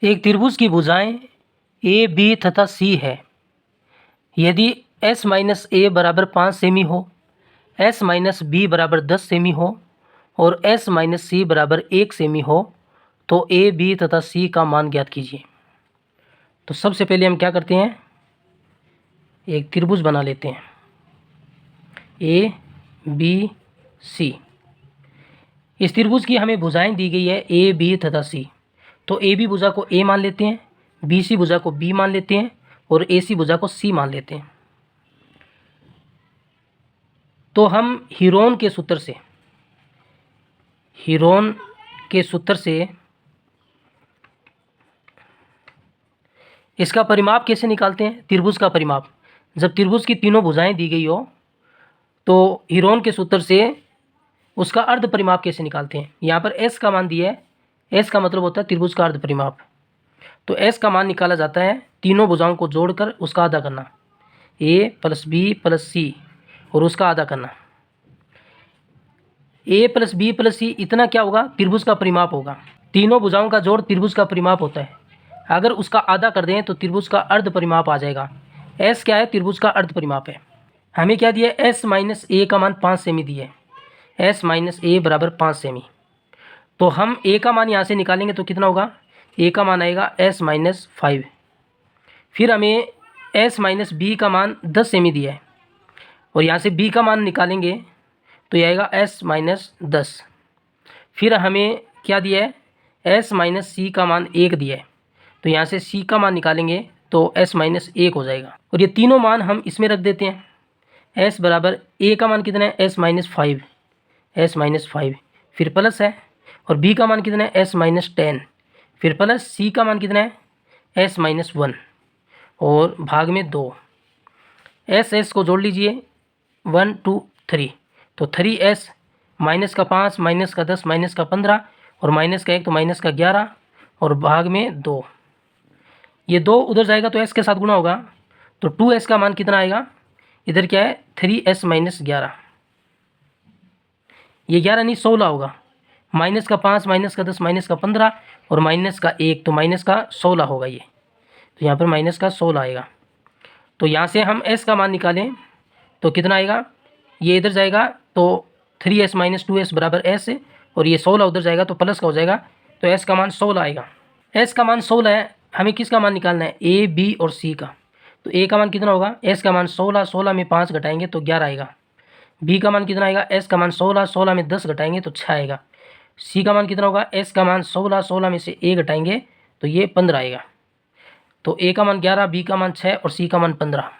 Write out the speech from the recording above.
एक त्रिभुज की भुजाएं ए बी तथा सी है। यदि s माइनस ए बराबर 5 सेमी हो, s माइनस बी बराबर 10 सेमी हो और s माइनस सी बराबर 1 सेमी हो तो ए बी तथा सी का मान ज्ञात कीजिए। तो सबसे पहले हम क्या करते हैं, एक त्रिभुज बना लेते हैं ए बी सी। इस त्रिभुज की हमें भुजाएं दी गई है ए बी तथा सी। तो ए बी भुजा को ए मान लेते हैं, बी सी भुजा को बी मान लेते हैं और ए सी भुजा को सी मान लेते हैं। तो हम हीरोन के सूत्र से इसका परिमाप कैसे निकालते हैं, त्रिभुज का परिमाप। जब त्रिभुज की तीनों भुजाएं दी गई हो तो हीरोन के सूत्र से उसका अर्ध परिमाप कैसे निकालते हैं। यहाँ पर s का मान दिया है, s का मतलब होता है त्रिभुज का अर्ध परिमाप। तो s का मान निकाला जाता है तीनों भुजाओं को जोड़कर उसका आधा करना, a प्लस बी प्लस सी और उसका आधा करना। a प्लस बी प्लस सी इतना क्या होगा, त्रिभुज का परिमाप होगा। तीनों भुजाओं का जोड़ त्रिभुज का परिमाप होता है। अगर उसका आधा कर दें तो त्रिभुज का अर्ध परिमाप आ जाएगा। s क्या है, त्रिभुज का अर्ध परिमाप है। हमें क्या दिया है, s माइनस ए का मान 5 सेमी दिया है, s माइनस ए बराबर 5 सेमी। तो हम a का मान यहाँ से निकालेंगे तो कितना होगा, a का मान आएगा s माइनस 5। फिर हमें s माइनस बी का मान 10 सेमी दिया है और यहाँ से b का मान निकालेंगे तो यह आएगा s माइनस 10। फिर हमें क्या दिया है, s माइनस सी का मान 1 दिया है, तो यहाँ से c का मान निकालेंगे तो s माइनस 1 हो जाएगा। और ये तीनों मान हम इसमें रख देते हैं। s बराबर a का मान कितना है, s माइनस 5, s माइनस 5, फिर प्लस है, और b का मान कितना है, s माइनस 10, फिर प्लस c का मान कितना है, s माइनस 1 और भाग में 2। s को जोड़ लीजिए 1 2 3, तो 3s माइनस का 5 माइनस का 10 माइनस का 15 और माइनस का 1 तो माइनस का 11 और भाग में 2। ये 2 उधर जाएगा तो s के साथ गुणा होगा, तो 2s का मान कितना आएगा, इधर क्या है 3s माइनस 11, ये 11 नहीं 16 होगा। माइनस का 5 माइनस का 10 माइनस का 15 और माइनस का 1 तो माइनस का 16 होगा ये, तो यहाँ पर माइनस का 16 आएगा। तो यहाँ से हम s का मान निकालें तो कितना आएगा, ये इधर जाएगा तो 3s माइनस 2s बराबर s और ये 16 उधर जाएगा तो प्लस का हो जाएगा, तो s का मान 16 आएगा। s का मान 16 है, हमें किसका मान निकालना है, a b और c का। तो a का मान कितना होगा, s का मान 16, 16 में 5 घटाएंगे तो 11 आएगा। b का मान कितना आएगा, s का मान 16, 16 में 10 घटाएंगे तो 6 आएगा। c का मान कितना होगा, s का मान 16, 16 में से 1 घटाएंगे तो ये 15 आएगा। तो a का मान 11, b का मान 6 और c का मान 15।